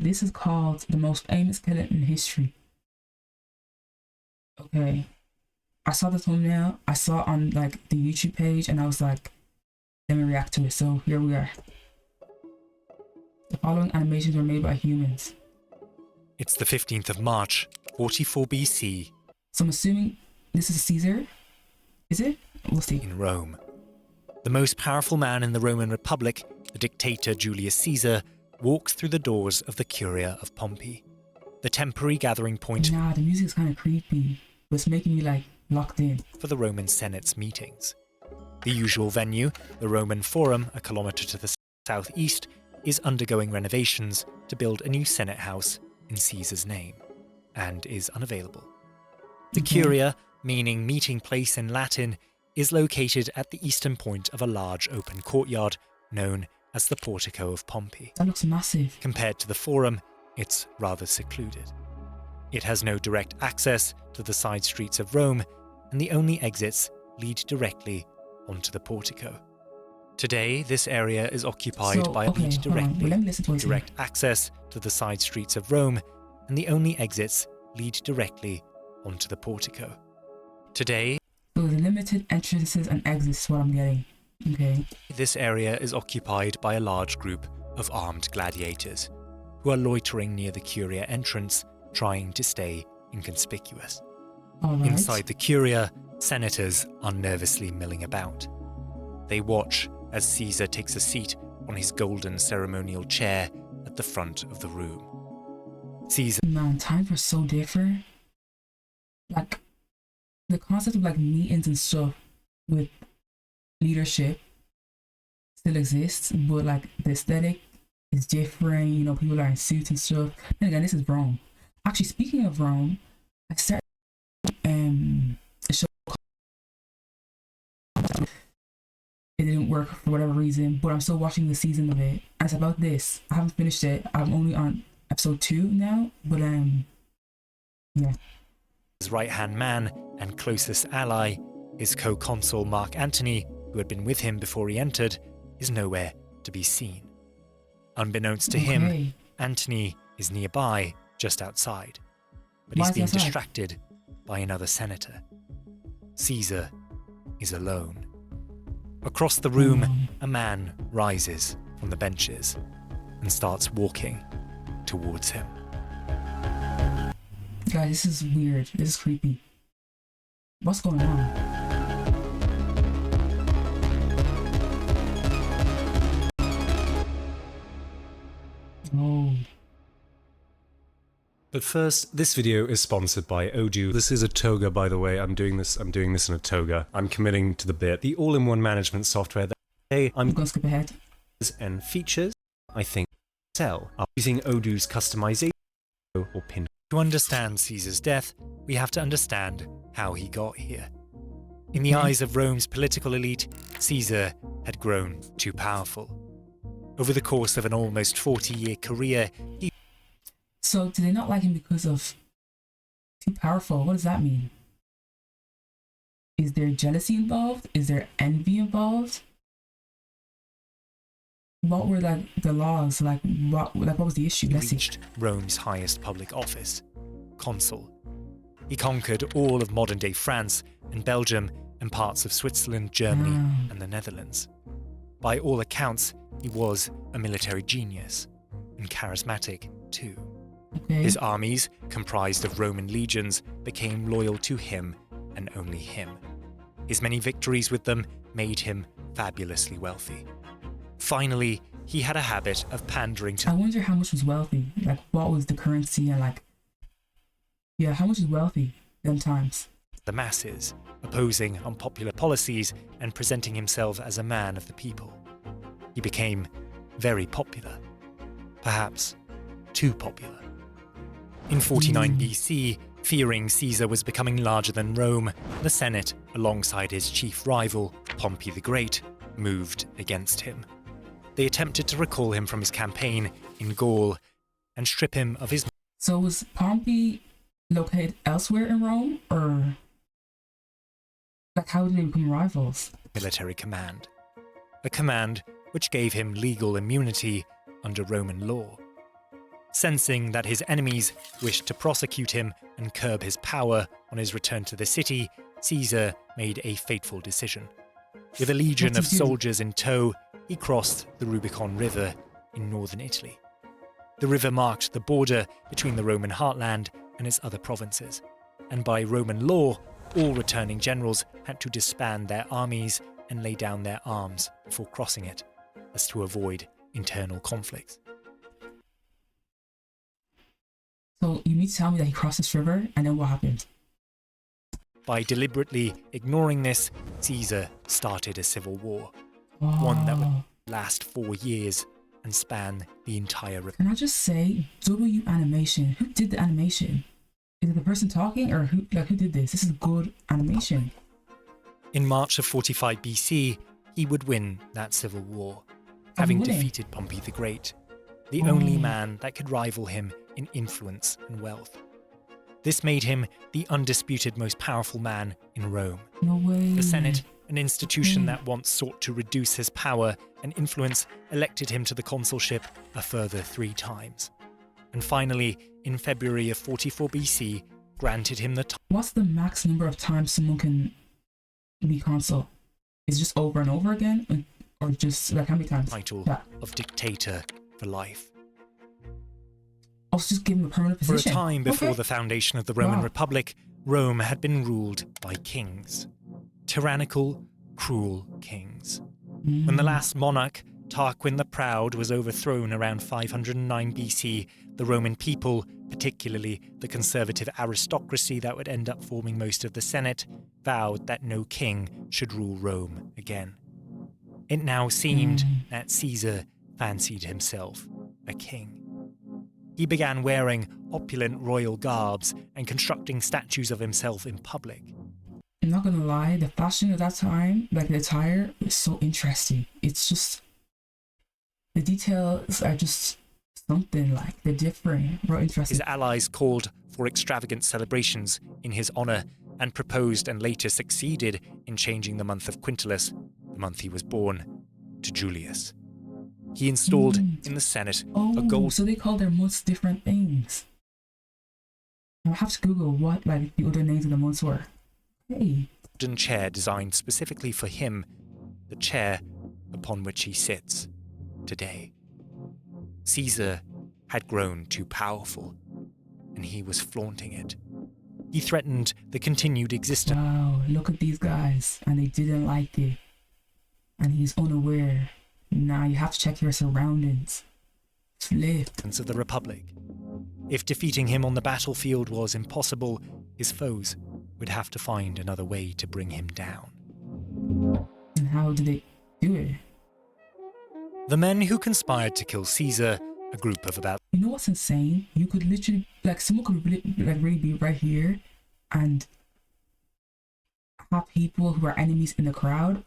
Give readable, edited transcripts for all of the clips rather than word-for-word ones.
This is called the most famous skeleton in history. Okay. I saw the thumbnail, I saw it on like the YouTube page, and I was like, let me react to it. So here we are. The following animations were made by humans. It's the 15th of March, 44 BC. So I'm assuming this is Caesar. Is it? We'll see. In Rome. The most powerful man in the Roman Republic, the dictator Julius Caesar, walks through the doors of the Curia of Pompey, the temporary gathering point. Nah, the music's kind of creepy, but it's making me like locked in. For the Roman Senate's meetings. The usual venue, the Roman Forum, a kilometre to the southeast, is undergoing renovations to build a new Senate house in Caesar's name, and is unavailable. The Curia, meaning meeting place in Latin, is located at the eastern point of a large open courtyard known as the Portico of Pompey. That looks massive. Compared to the Forum, it's rather secluded. It has no direct access to the side streets of Rome, and the only exits lead directly onto the Portico. Today, this area is occupied by a lead direct access to the side streets of Rome, and the only exits lead directly onto the Portico. Today, so the limited entrances and exits is what I'm getting. Okay. This area is occupied by a large group of armed gladiators, who are loitering near the Curia entrance, trying to stay inconspicuous. Right. Inside the Curia, senators are nervously milling about. They watch as Caesar takes a seat on his golden ceremonial chair at the front of the room. Caesar... Man, times were so different. Like, the concept of like meetings and stuff with leadership still exists, but like the aesthetic is different. You know, people are in suits and stuff. And again, this is Rome. Actually, speaking of Rome, I started a show. It didn't work for whatever reason, but I'm still watching the season of it. And it's about this. I haven't finished it. I'm only on episode 2 now, but yeah. His right-hand man and closest ally, his co-consul Mark Antony, who had been with him before he entered, is nowhere to be seen. Unbeknownst to him, Antony is nearby, just outside, but he's being distracted by another senator. Caesar is alone. Across the room, a man rises from the benches and starts walking towards him. Guys, this is weird. This is creepy. What's going on? Oh. But first, this video is sponsored by Odoo. This is a toga, by the way. I'm doing this in a toga. I'm committing to the bit. The all-in-one management software that I'm gonna skip ahead. And features, I think, sell are using Odoo's customization or pin. To understand Caesar's death, we have to understand how he got here. In the eyes of Rome's political elite, Caesar had grown too powerful. Over the course of an almost 40-year career, he... So, do they not like him because of too powerful? What does that mean? Is there jealousy involved? Is there envy involved? What were like the laws? What was the issue? Let's reached Rome's highest public office, consul. He conquered all of modern-day France and Belgium and parts of Switzerland, Germany, and the Netherlands. By all accounts, he was a military genius, and charismatic too. His armies, comprised of Roman legions, became loyal to him and only him. His many victories with them made him fabulously wealthy. Finally, he had a habit of pandering to... I wonder how much was wealthy. Like, what was the currency and like... Yeah, how much is wealthy them times? The masses, opposing unpopular policies and presenting himself as a man of the people. He became very popular. Perhaps too popular. In 49 BC, fearing Caesar was becoming larger than Rome, the Senate, alongside his chief rival, Pompey the Great, moved against him. They attempted to recall him from his campaign in Gaul and strip him of his... So was Pompey located elsewhere in Rome, or like how did they become rivals? Military command. A command which gave him legal immunity under Roman law. Sensing that his enemies wished to prosecute him and curb his power on his return to the city, Caesar made a fateful decision. With a legion of soldiers in tow, he crossed the Rubicon River in northern Italy. The river marked the border between the Roman heartland and its other provinces, and by Roman law, all returning generals had to disband their armies and lay down their arms before crossing it, as to avoid internal conflicts. So you mean to tell me that he crossed this river, and then what happened? By deliberately ignoring this, Caesar started a civil war, one that would last 4 years and span the entire Republic. Can I just say, W animation? Who did the animation? Is it the person talking, or who did this? This is good animation. In March of 45 BC, he would win that civil war, having defeated Pompey the Great, the only man that could rival him in influence and wealth. This made him the undisputed most powerful man in Rome. No way. The Senate, an institution that once sought to reduce his power and influence, elected him to the consulship a further 3 times. And finally, in February of 44 BC, granted him the title. What's the max number of times someone can be consul? Is it just over and over again? Or just like how many times? Title of dictator for life. Also just give him a permanent position. For a time before the foundation of the Roman Republic, Rome had been ruled by kings. Tyrannical, cruel kings. When the last monarch, Tarquin the Proud, was overthrown around 509 BC, the Roman people, particularly the conservative aristocracy that would end up forming most of the Senate, vowed that no king should rule Rome again. It now seemed that Caesar fancied himself a king. He began wearing opulent royal garbs and constructing statues of himself in public. I'm not gonna lie, the fashion of that time, like the attire, is so interesting. It's just, the details are just something, like they're different, real interesting. His allies called for extravagant celebrations in his honor and proposed and later succeeded in changing the month of Quintilis, the month he was born, to Julius. He installed in the Senate a gold... So they call their months different things. I'll have to Google what like the other names of the months were. Hey. Golden chair designed specifically for him, the chair upon which he sits today. Caesar had grown too powerful, and he was flaunting it. He threatened the continued existence... Wow, look at these guys, and they didn't like it. And he's unaware. Now you have to check your surroundings. Flip. ...of the Republic. If defeating him on the battlefield was impossible, his foes would have to find another way to bring him down. And how did they do it? The men who conspired to kill Caesar, a group of about... You know what's insane? You could literally, like, someone could really be right here and have people who are enemies in the crowd.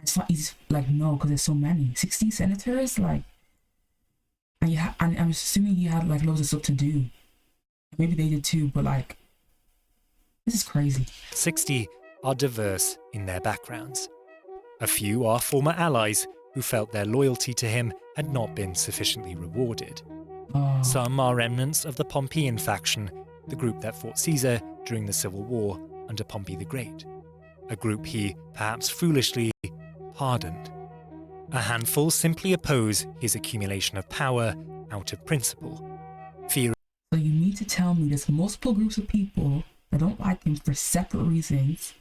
It's not easy, like, no, because there's so many. 16 senators, like, and I'm assuming you had like loads of stuff to do. Maybe they did too, but like, this is crazy. 60 are diverse in their backgrounds. A few are former allies who felt their loyalty to him had not been sufficiently rewarded. Some are remnants of the Pompeian faction, the group that fought Caesar during the Civil War under Pompey the Great. A group he, perhaps foolishly, pardoned. A handful simply oppose his accumulation of power out of principle. Fear. So you mean to tell me there's multiple groups of people that don't like him for separate reasons,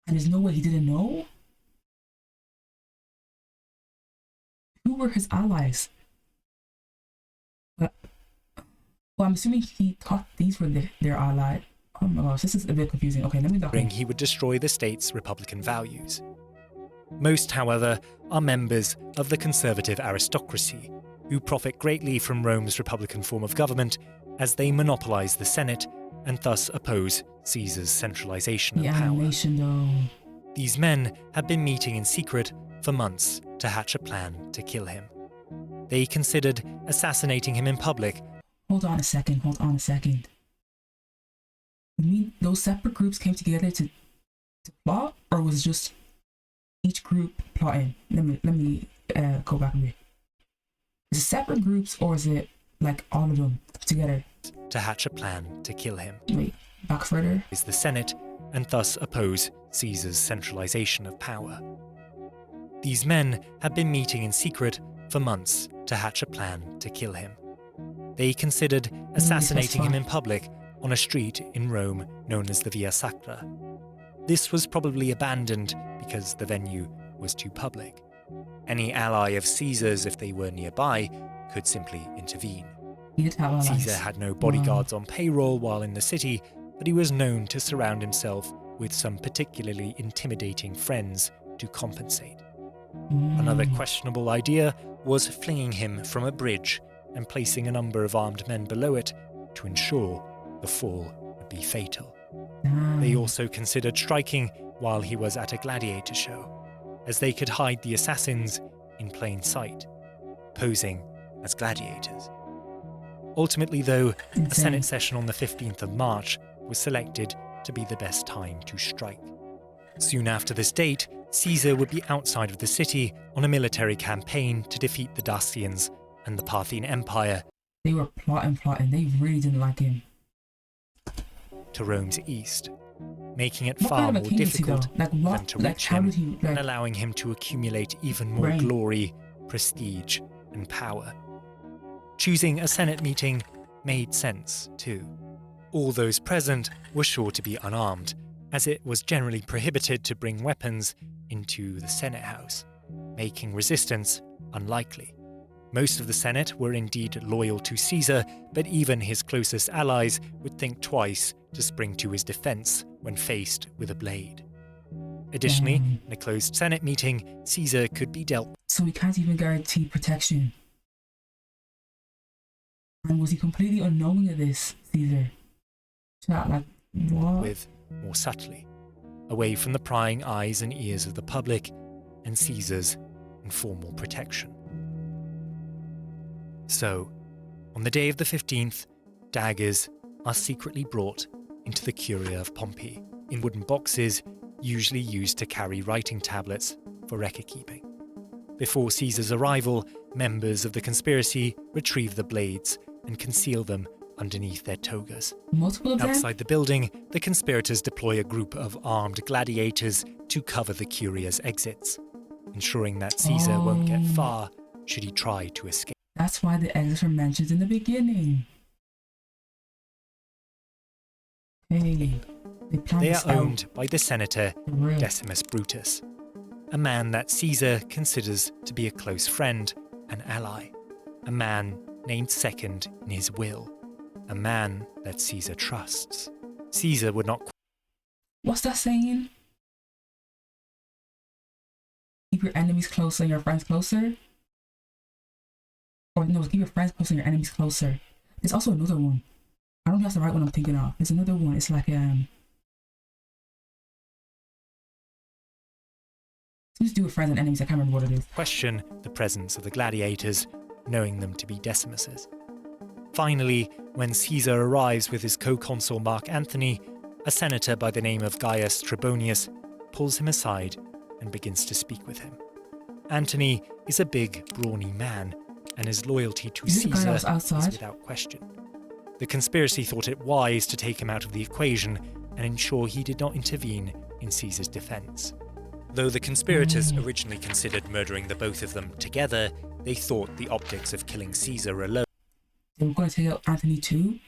and there's no way he didn't know? Who were his allies? Well, I'm assuming he thought these were their allies. Oh my gosh, this is a bit confusing. Okay, let me dock in. He would destroy the state's republican values. Most, however, are members of the conservative aristocracy, who profit greatly from Rome's republican form of government as they monopolize the Senate and thus oppose Caesar's centralization of power. Animation, though. These men had been meeting in secret for months to hatch a plan to kill him. They considered assassinating him in public. Hold on a second. You mean those separate groups came together to plot, or was it just each group plotting? Let me go back a bit. Is it separate groups or is it like all of them together? To hatch a plan to kill him. Wait, back further. Is the Senate and thus oppose Caesar's centralization of power. These men had been meeting in secret for months to hatch a plan to kill him. They considered assassinating him in public on a street in Rome known as the Via Sacra. This was probably abandoned because the venue was too public. Any ally of Caesar's, if they were nearby, could simply intervene. Caesar had no bodyguards on payroll while in the city, but he was known to surround himself with some particularly intimidating friends to compensate. Another questionable idea was flinging him from a bridge and placing a number of armed men below it to ensure the fall would be fatal. They also considered striking while he was at a gladiator show, as they could hide the assassins in plain sight, posing as gladiators. Ultimately, though, a Senate session on the 15th of March was selected to be the best time to strike. Soon after this date, Caesar would be outside of the city on a military campaign to defeat the Dacians and the Parthian Empire. They were plotting. They really didn't like him. To Rome's east, making it far more difficult for them to reach him and allowing him to accumulate even more glory, prestige, and power. Choosing a Senate meeting made sense, too. All those present were sure to be unarmed, as it was generally prohibited to bring weapons into the Senate House, making resistance unlikely. Most of the Senate were indeed loyal to Caesar, but even his closest allies would think twice to spring to his defense when faced with a blade. Additionally, in a closed Senate meeting, Caesar could be dealt. So he can't even guarantee protection. And was he completely unknowing of this, Caesar? Chat, like, what? With more subtly, away from the prying eyes and ears of the public and Caesar's informal protection. So, on the day of the 15th, daggers are secretly brought into the Curia of Pompey in wooden boxes usually used to carry writing tablets for record-keeping. Before Caesar's arrival, members of the conspiracy retrieve the blades and conceal them underneath their togas. Multiple of them? Outside the building, the conspirators deploy a group of armed gladiators to cover the Curia's exits, ensuring that Caesar won't get far should he try to escape. That's why the exits were mentioned in the beginning. Hey, they are owned by the senator Decimus Brutus, a man that Caesar considers to be a close friend and ally, a man named second in his will, a man that Caesar trusts. Caesar would not... What's that saying? Keep your enemies closer and your friends closer? Or no, keep your friends closer and your enemies closer. There's also another one. I don't know if that's the right one I'm thinking of. There's another one. It's like, Let's do with friends and enemies. I can't remember what it is. Question the presence of the gladiators, knowing them to be Decimuses. Finally, when Caesar arrives with his co-consul Mark Antony, a senator by the name of Gaius Trebonius pulls him aside and begins to speak with him. Antony is a big, brawny man, and his loyalty to Caesar is without question. The conspiracy thought it wise to take him out of the equation and ensure he did not intervene in Caesar's defense. Though the conspirators originally considered murdering the both of them together, they thought the optics of killing Caesar alone. They were going to take out Antony too,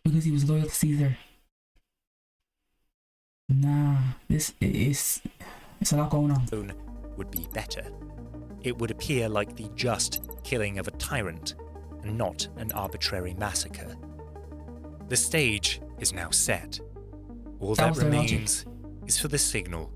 because he was loyal to Caesar. Nah, it's a lot going on. Would be better. It would appear like the just killing of a tyrant, and not an arbitrary massacre. The stage is now set. All that remains is for the signal